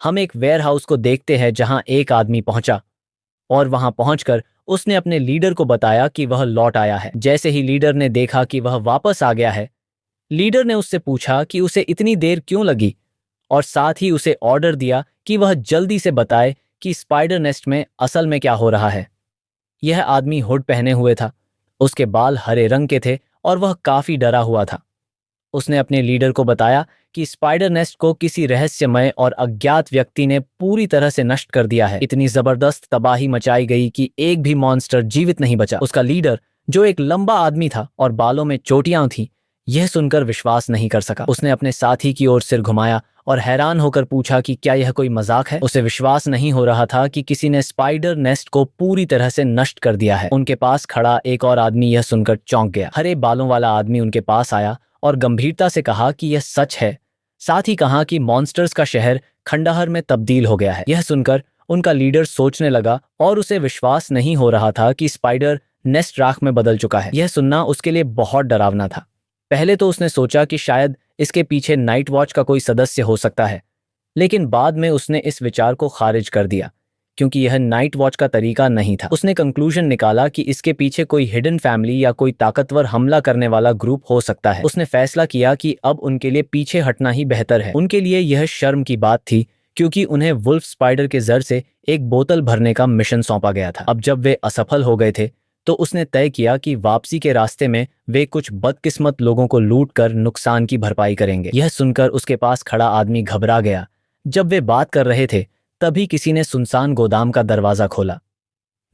हम एक वेयरहाउस को देखते हैं जहां एक आदमी पहुंचा और वहां पहुंचकर उसने अपने लीडर को बताया कि वह लौट आया है। जैसे ही लीडर ने देखा कि वह वापस आ गया है, लीडर ने उससे पूछा कि उसे इतनी देर क्यों लगी और साथ ही उसे ऑर्डर दिया कि वह जल्दी से बताए कि स्पाइडर नेस्ट में असल में क्या हो रहा है। यह आदमी हुड पहने हुए था, उसके बाल हरे रंग के थे और वह काफी डरा हुआ था। उसने अपने लीडर को बताया कि स्पाइडर नेस्ट को किसी रहस्यमय और अज्ञात व्यक्ति ने पूरी तरह से नष्ट कर दिया है। इतनी जबरदस्त तबाही मचाई गई कि एक भी मॉन्स्टर जीवित नहीं बचा। उसका लीडर, जो एक लंबा आदमी था और बालों में चोटियां थीं, यह सुनकर विश्वास नहीं कर सका। उसने अपने साथी की ओर सिर घुमाया और हैरान होकर पूछा कि क्या यह कोई मजाक है। उसे विश्वास नहीं हो रहा था कि किसी ने स्पाइडर नेस्ट को पूरी तरह से नष्ट कर दिया है। उनके पास खड़ा एक और आदमी यह सुनकर चौंक गया। हरे बालों वाला आदमी उनके पास आया और गंभीरता से कहा कि यह सच है। साथ ही कहा कि मॉन्स्टर्स का शहर खंडहर में तब्दील हो गया है। यह सुनकर उनका लीडर सोचने लगा और उसे विश्वास नहीं हो रहा था कि स्पाइडर नेस्ट राख में बदल चुका है। यह सुनना उसके लिए बहुत डरावना था। पहले तो उसने सोचा कि शायद इसके पीछे नाइट वॉच का कोई सदस्य हो सकता है, लेकिन बाद में उसने इस विचार को खारिज कर दिया क्योंकि यह नाइट वॉच का तरीका नहीं था। उसने कंक्लूजन निकाला कि इसके पीछे कोई हिडन फैमिली या कोई ताकतवर हमला करने वाला ग्रुप हो सकता है। उसने फैसला किया कि अब उनके लिए पीछे हटना ही बेहतर है। उनके लिए यह शर्म की बात थी क्योंकि उन्हें वुल्फ स्पाइडर के जर से एक बोतल भरने का मिशन सौंपा गया था। अब जब वे असफल हो गए थे तो उसने तय किया कि वापसी के रास्ते में वे कुछ बदकिस्मत लोगों को लूट कर नुकसान की भरपाई करेंगे। यह सुनकर उसके पास खड़ा आदमी घबरा गया। जब वे बात कर रहे थे तभी किसी ने सुनसान गोदाम का दरवाजा खोला।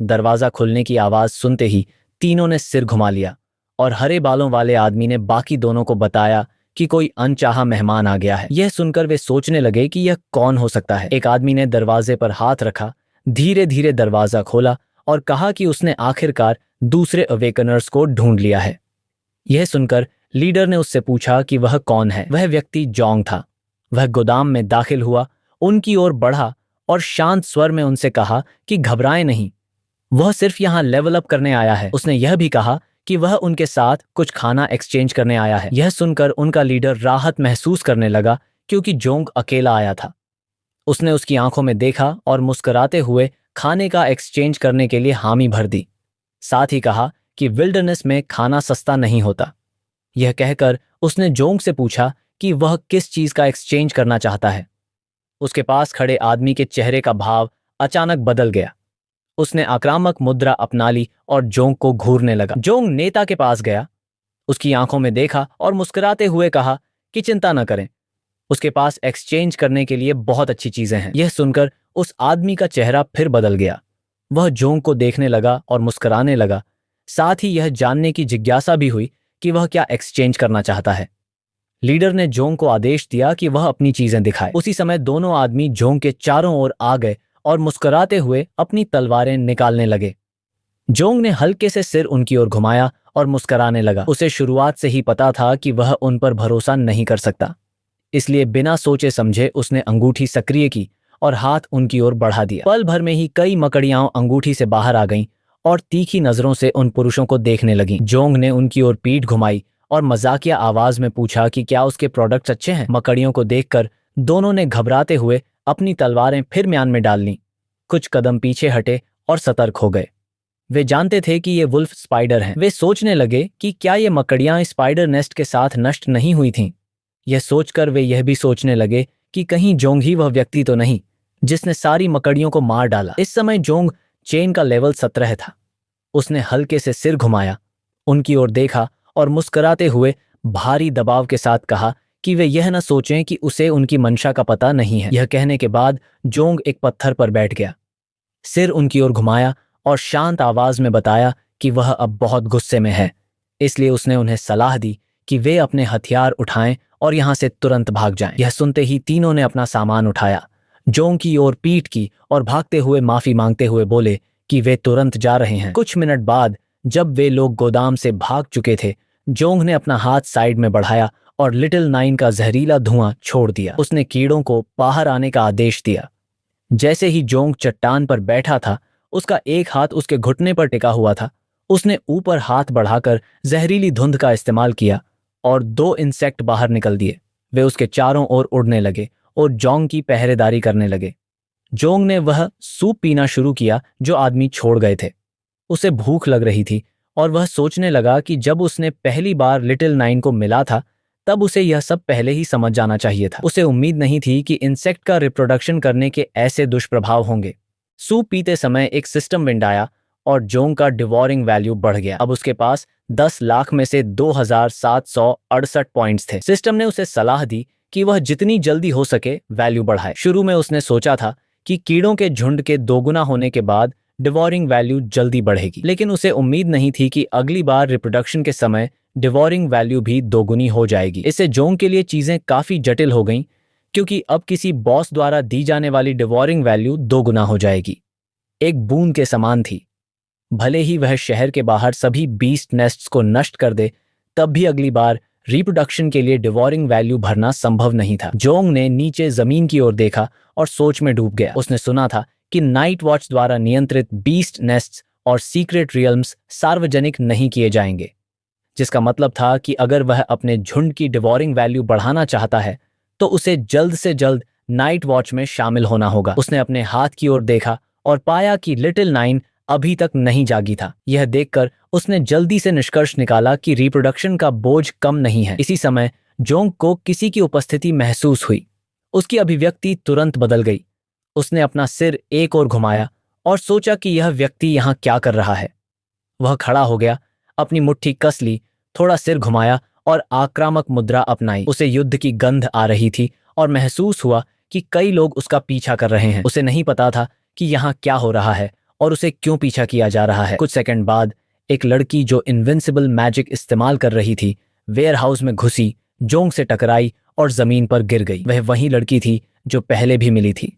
दरवाजा खुलने की आवाज सुनते ही तीनों ने सिर घुमा लिया और हरे बालों वाले आदमी ने बाकी दोनों को बताया कि कोई अनचाहा मेहमान आ गया है। यह सुनकर वे सोचने लगे कि यह कौन हो सकता है। एक आदमी ने दरवाजे पर हाथ रखा, धीरे धीरे दरवाजा खोला और कहा कि उसने आखिरकार दूसरे अवेकनर्स को ढूंढ लिया है। यह सुनकर लीडर ने उससे पूछा कि वह कौन है। वह व्यक्ति जोंग था। वह गोदाम में दाखिल हुआ, उनकी ओर बढ़ा और शांत स्वर में उनसे कहा कि घबराएं नहीं, वह सिर्फ यहां लेवल अप करने आया है। उसने यह भी कहा कि वह उनके साथ कुछ खाना एक्सचेंज करने आया है। यह सुनकर उनका लीडर राहत महसूस करने लगा क्योंकि जोंग अकेला आया था। उसने उसकी आंखों में देखा और मुस्कुराते हुए खाने का एक्सचेंज करने के लिए हामी भर दी। साथ ही कहा कि विल्डरनेस में खाना सस्ता नहीं होता। यह कहकर उसने जोंग से पूछा कि वह किस चीज का एक्सचेंज करना चाहता है। उसके पास खड़े आदमी के चेहरे का भाव अचानक बदल गया। उसने आक्रामक मुद्रा अपना ली और जोंग को घूरने लगा। जोंग नेता के पास गया, उसकी आंखों में देखा और मुस्कुराते हुए कहा कि चिंता न करें, उसके पास एक्सचेंज करने के लिए बहुत अच्छी चीजें हैं। यह सुनकर उस आदमी का चेहरा फिर बदल गया। वह जोंग को देखने लगा और मुस्कुराने लगा। साथ ही यह जानने की जिज्ञासा भी हुई कि वह क्या एक्सचेंज करना चाहता है। लीडर ने जोंग को आदेश दिया कि वह अपनी चीजें दिखाए। उसी समय दोनों आदमी जोंग के चारों ओर आ गए और मुस्कुराते हुए अपनी तलवारें निकालने लगे। जोंग ने हल्के से सिर उनकी ओर घुमाया और मुस्कुराने लगा। उसे शुरुआत से ही पता था कि वह उन पर भरोसा नहीं कर सकता, इसलिए बिना सोचे समझे उसने अंगूठी सक्रिय की और हाथ उनकी ओर बढ़ा दिया। पल भर में ही कई मकड़ियां अंगूठी से बाहर आ गईं और तीखी नजरों से उन पुरुषों को देखने लगीं। जोंग ने उनकी ओर पीठ घुमाई और मजाकिया आवाज में पूछा कि क्या उसके प्रोडक्ट्स अच्छे हैं। मकड़ियों को देखकर दोनों ने घबराते हुए अपनी तलवारें फिर म्यान में डाल लीं, कुछ कदम पीछे हटे और सतर्क हो गए। वे जानते थे कि ये वुल्फ स्पाइडर हैं। वे सोचने लगे कि क्या ये मकड़ियां स्पाइडर नेस्ट के साथ नष्ट नहीं हुई थीं। यह सोचकर वे यह भी सोचने लगे कि कहीं जोंग ही वह व्यक्ति तो नहीं जिसने सारी मकड़ियों को मार डाला। इस समय जोंग चेन का लेवल 17 था। उसने हल्के से सिर घुमाया, उनकी ओर देखा और मुस्कुराते हुए भारी दबाव के साथ कहा कि वे यह न सोचें कि उसे उनकी मंशा का पता नहीं है। यह कहने के बाद जोंग एक पत्थर पर बैठ गया, सिर उनकी ओर घुमाया और शांत आवाज में बताया कि वह अब बहुत गुस्से में है, इसलिए उसने उन्हें सलाह दी कि वे अपने हथियार उठाएं और यहां से तुरंत भाग जाएं। यह सुनते ही तीनों ने अपना सामान उठाया, जोंग की ओर पीठ की और भागते हुए माफी मांगते हुए बोले कि वे तुरंत जा रहे हैं। कुछ मिनट बाद जब वे लोग गोदाम से भाग चुके थे, जोंग ने अपना हाथ साइड में बढ़ाया और लिटिल नाइन का जहरीला धुआं छोड़ दिया। उसने कीड़ों को बाहर आने का आदेश दिया। जैसे ही जोंग चट्टान पर बैठा था, उसका एक हाथ उसके घुटने पर टिका हुआ था। उसने ऊपर हाथ बढ़ाकर जहरीली धुंध का इस्तेमाल किया और 2 इंसेक्ट बाहर निकल दिए। वे उसके चारों ओर उड़ने लगे और जोंग की पहरेदारी करने लगे। जोंग ने वह सूप पीना शुरू किया जो आदमी छोड़ गए थे। उसे भूख लग रही थी और वह सोचने लगा कि जब उसने पहली बार लिटिल नाइन को मिला था तब उसे यह सब पहले ही समझ जाना चाहिए था। उसे उम्मीद नहीं थी कि इंसेक्ट का रिप्रोडक्शन करने के ऐसे दुष्प्रभाव होंगे। सूप पीते समय एक सिस्टम विंड आया और जोंग का डिवोरिंग वैल्यू बढ़ गया। अब उसके पास 10 लाख में से 2768 पॉइंट्स थे। सिस्टम ने उसे सलाह दी कि वह जितनी जल्दी हो सके वैल्यू बढ़ाए। शुरू में उसने सोचा था कि कीड़ों के झुंड के दोगुना होने के बाद डिवोरिंग वैल्यू जल्दी बढ़ेगी, लेकिन उसे उम्मीद नहीं थी कि अगली बार रिप्रोडक्शन के समय डिवोरिंग वैल्यू भी दोगुनी हो जाएगी। इससे जोंग के लिए चीजें काफी जटिल हो गईं, क्योंकि अब किसी बॉस द्वारा दी जाने वाली डिवोरिंग वैल्यू दोगुना हो जाएगी। एक बूंद के समान थी। भले ही वह शहर के बाहर सभी बीस्ट नेस्ट्स को नष्ट कर दे, तब भी अगली बार रिप्रोडक्शन के लिए डिवोरिंग वैल्यू भरना संभव नहीं था। जोंग ने नीचे जमीन की ओर देखा और सोच में डूब गया। उसने सुना था कि नाइट वॉच द्वारा नियंत्रित बीस्ट नेस्ट्स और सीक्रेट रियल्म्स सार्वजनिक नहीं किए जाएंगे, जिसका मतलब था कि अगर वह अपने झुंड की डिवोरिंग वैल्यू बढ़ाना चाहता है तो उसे जल्द से जल्द नाइट वॉच में शामिल होना होगा। उसने अपने हाथ की ओर देखा और पाया कि लिटिल नाइन अभी तक नहीं जागी था। यह देखकर उसने जल्दी से निष्कर्ष निकाला कि रिप्रोडक्शन का बोझ कम नहीं है। इसी समय जोंग को किसी की उपस्थिति महसूस हुई। उसकी अभिव्यक्ति तुरंत बदल गई। उसने अपना सिर एक ओर घुमाया और सोचा कि यह व्यक्ति यहाँ क्या कर रहा है। वह खड़ा हो गया, अपनी मुट्ठी कस ली, थोड़ा सिर घुमाया और आक्रामक मुद्रा अपनाई। उसे युद्ध की गंध आ रही थी और महसूस हुआ कि कई लोग उसका पीछा कर रहे हैं। उसे नहीं पता था कि यहाँ क्या हो रहा है और उसे क्यों पीछा किया जा रहा है। कुछ सेकंड बाद एक लड़की जो इनविंसिबल मैजिक इस्तेमाल कर रही थी वेयरहाउस में घुसी, जोंग से टकराई और जमीन पर गिर गई। वह वही लड़की थी जो पहले भी मिली थी।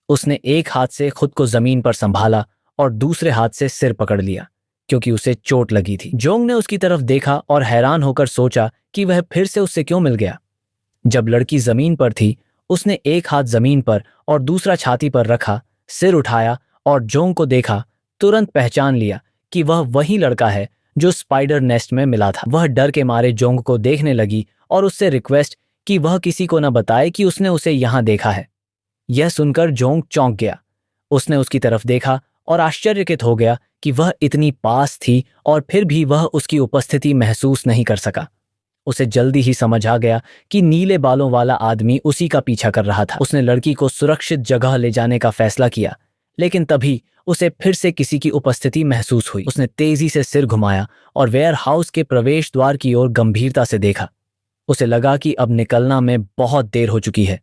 उसने एक हाथ से खुद को जमीन पर संभाला और दूसरे हाथ से सिर पकड़ लिया, क्योंकि उसे चोट लगी थी। जोंग ने उसकी तरफ देखा और हैरान होकर सोचा कि वह फिर से उससे क्यों मिल गया। जब लड़की जमीन पर थी, उसने एक हाथ जमीन पर और दूसरा छाती पर रखा, सिर उठाया और जोंग को देखा। तुरंत पहचान लिया कि वह वही लड़का है जो स्पाइडर नेस्ट में मिला था। वह डर के मारे जोंग को देखने लगी और उससे रिक्वेस्ट कि वह किसी को न बताए कि उसने उसे यहाँ देखा है। यह सुनकर जोंग चौंक गया। उसने उसकी तरफ देखा और आश्चर्यचकित हो गया कि वह इतनी पास थी और फिर भी वह उसकी उपस्थिति महसूस नहीं कर सका। उसे जल्दी ही समझ आ गया कि नीले बालों वाला आदमी उसी का पीछा कर रहा था। उसने लड़की को सुरक्षित जगह ले जाने का फैसला किया, लेकिन तभी उसे फिर से किसी की उपस्थिति महसूस हुई। उसने तेजी से सिर घुमाया और वेयर हाउस के प्रवेश द्वार की ओर गंभीरता से देखा। उसे लगा कि अब निकलना में बहुत देर हो चुकी है।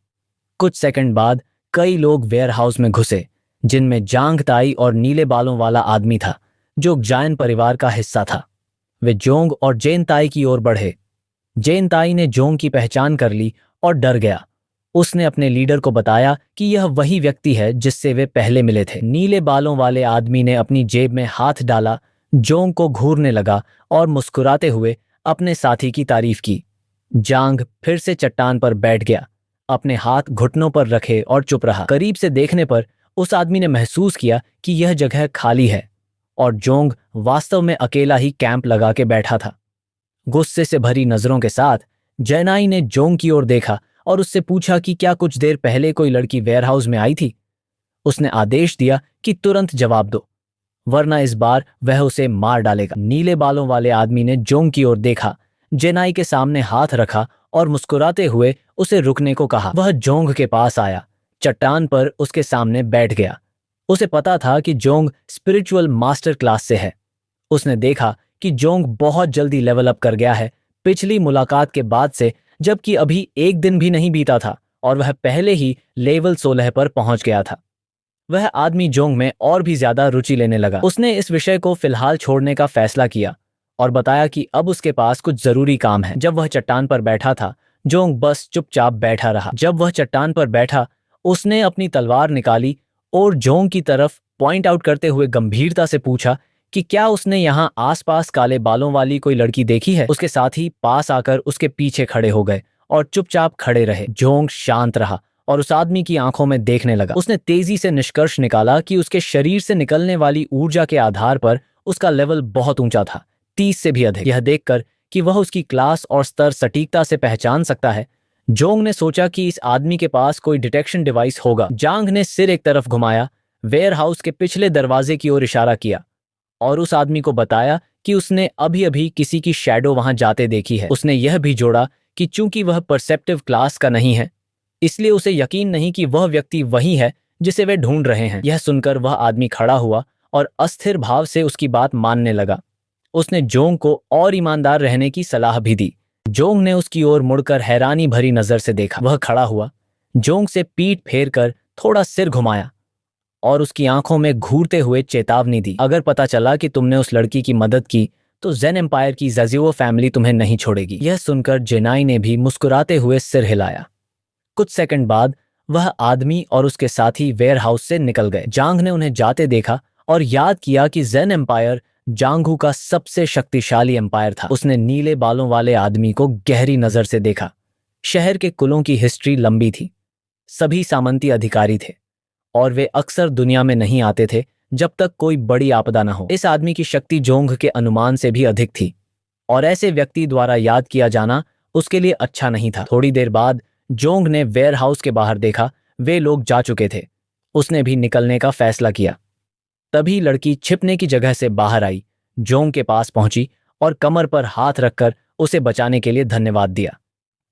कुछ सेकंड बाद कई लोग वेयर हाउस में घुसे, जिनमें जांग ताई और नीले बालों वाला आदमी था जो जायन परिवार का हिस्सा था। वे जोंग और जेन ताई की ओर बढ़े। जेन ताई ने जोंग की पहचान कर ली और डर गया। उसने अपने लीडर को बताया कि यह वही व्यक्ति है जिससे वे पहले मिले थे। नीले बालों वाले आदमी ने अपनी जेब में हाथ डाला, जोंग को घूरने लगा और मुस्कुराते हुए अपने साथी की तारीफ की। जांग फिर से चट्टान पर बैठ गया, अपने हाथ घुटनों पर रखे और चुप रहा। करीब से देखने पर उस आदमी ने महसूस किया कि यह जगह खाली है और जोंग वास्तव में अकेला ही कैंप लगा के बैठा था। गुस्से से भरी नजरों के साथ जैनाई ने जोंग की ओर देखा और उससे पूछा कि क्या कुछ देर पहले कोई लड़की वेयरहाउस में आई थी। उसने आदेश दिया कि तुरंत जवाब दो, वरना इस बार वह उसे मार डालेगा। नीले बालों वाले आदमी ने जोंग की ओर देखा, जेनाई के सामने हाथ रखा और मुस्कुराते हुए उसे रुकने को कहा। वह जोंग के पास आया, चट्टान पर उसके सामने बैठ गया। उसे पता था कि जोंग स्पिरिचुअल मास्टर क्लास से है। उसने देखा कि जोंग बहुत जल्दी लेवल अप कर गया है पिछली मुलाकात के बाद से, जबकि अभी एक दिन भी नहीं बीता था और वह पहले ही लेवल 16 पर पहुंच गया था। वह आदमी जोंग में और भी ज्यादा रुचि लेने लगा। उसने इस विषय को फिलहाल छोड़ने का फैसला किया और बताया कि अब उसके पास कुछ जरूरी काम है। जब वह चट्टान पर बैठा था, जोंग बस चुपचाप बैठा रहा। जब वह चट्टान पर बैठा, उसने अपनी तलवार निकाली और जोंग की तरफ पॉइंट आउट करते हुए गंभीरता से पूछा कि क्या उसने यहाँ आसपास काले बालों वाली कोई लड़की देखी है। उसके साथ ही पास आकर उसके पीछे खड़े हो गए और चुपचाप खड़े रहे। जोंग शांत रहा और उस आदमी की आंखों में देखने लगा। उसने तेजी से निष्कर्ष निकाला कि उसके शरीर से निकलने वाली ऊर्जा के आधार पर उसका लेवल बहुत ऊंचा था, 30 से भी अधिक। यह देखकर कि वह उसकी क्लास और स्तर सटीकता से पहचान सकता है, जोंग ने सोचा कि इस आदमी के पास कोई डिटेक्शन डिवाइस होगा। जांग ने सिर एक तरफ घुमाया, वेयरहाउस के पिछले दरवाजे की ओर इशारा किया और उस आदमी को बताया कि उसने अभी अभी किसी की शैडो वहां जाते देखी है। उसने यह भी जोड़ा कि चूंकि वह परसेप्टिव क्लास का नहीं है, इसलिए उसे यकीन नहीं कि वह व्यक्ति वही है जिसे वे ढूंढ रहे हैं। यह सुनकर वह आदमी खड़ा हुआ और अस्थिर भाव से उसकी बात मानने लगा। उसने जोंग को और ईमानदार रहने की सलाह भी दी। जोंग ने उसकी ओर मुड़कर हैरानी भरी नजर से देखा। वह खड़ा हुआ, जोंग से पीठ फेर कर थोड़ा सिर घुमाया और उसकी आंखों में घूरते हुए चेतावनी दी, अगर पता चला कि तुमने उस लड़की की मदद की तो जेन एम्पायर की ज़ेजिओ फैमिली तुम्हें नहीं छोड़ेगी। यह सुनकर जेनाई ने भी मुस्कुराते हुए सिर हिलाया। कुछ सेकंड बाद वह आदमी और उसके साथी वेयरहाउस से निकल गए। जांग ने उन्हें जाते देखा और याद किया कि जेन एम्पायर जांगहू का सबसे शक्तिशाली एम्पायर था। उसने नीले बालों वाले आदमी को गहरी नजर से देखा। शहर के कुलों की हिस्ट्री लंबी थी, सभी सामंती अधिकारी थे और वे अक्सर दुनिया में नहीं आते थे जब तक कोई बड़ी आपदा न हो। इस आदमी की शक्ति जोंग के अनुमान से भी अधिक थी और ऐसे व्यक्ति द्वारा याद किया जाना उसके लिए अच्छा नहीं था। थोड़ी देर बाद जोंग ने वेयरहाउस के बाहर देखा, वे लोग जा चुके थे। उसने भी निकलने का फैसला किया। तभी लड़की छिपने की जगह से बाहर आई, जोंग के पास पहुंची और कमर पर हाथ रखकर उसे बचाने के लिए धन्यवाद दिया।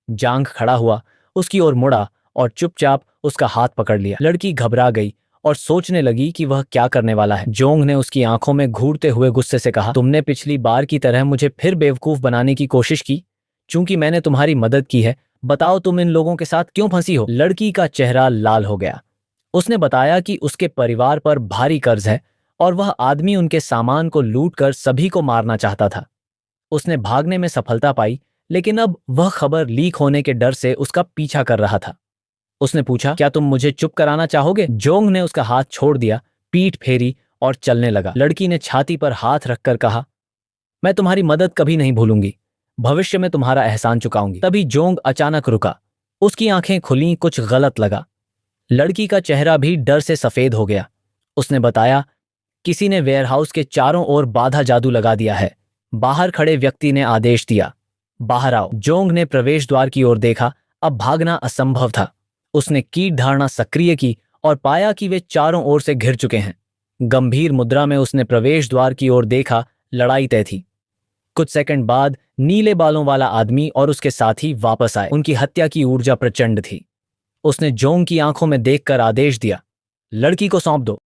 जांग खड़ा हुआ, उसकी ओर मुड़ा और चुपचाप उसका हाथ पकड़ लिया। लड़की घबरा गई और सोचने लगी कि वह क्या करने वाला है। जोंग ने उसकी आंखों में घूरते हुए गुस्से से कहा, तुमने पिछली बार की तरह मुझे फिर बेवकूफ बनाने की कोशिश की। चूंकि मैंने तुम्हारी मदद की है, बताओ तुम इन लोगों के साथ क्यों फंसी हो? लड़की का चेहरा लाल हो गया। उसने बताया कि उसके परिवार पर भारी कर्ज है और वह आदमी उनके सामान को लूटकर सभी को मारना चाहता था। उसने भागने में सफलता पाई, लेकिन अब वह खबर लीक होने के डर से उसका पीछा कर रहा था। उसने पूछा, क्या तुम मुझे चुप कराना चाहोगे? जोंग ने उसका हाथ छोड़ दिया, पीठ फेरी और चलने लगा। लड़की ने छाती पर हाथ रखकर कहा, मैं तुम्हारी मदद कभी नहीं भूलूंगी, भविष्य में तुम्हारा एहसान चुकाऊंगी। तभी जोंग अचानक रुका, उसकी आंखें खुली, कुछ गलत लगा। लड़की का चेहरा भी डर से सफेद हो गया। उसने बताया, किसी ने वेयरहाउस के चारों ओर बाधा जादू लगा दिया है। बाहर खड़े व्यक्ति ने आदेश दिया, बाहर आओ। जोंग ने प्रवेश द्वार की ओर देखा, अब भागना असंभव था। उसने कीट धारणा सक्रिय की और पाया कि वे चारों ओर से घिर चुके हैं। गंभीर मुद्रा में उसने प्रवेश द्वार की ओर देखा, लड़ाई तय थी। कुछ सेकंड बाद नीले बालों वाला आदमी और उसके साथी वापस आए। उनकी हत्या की ऊर्जा प्रचंड थी। उसने जोंग की आंखों में देखकर आदेश दिया, लड़की को सौंप दो।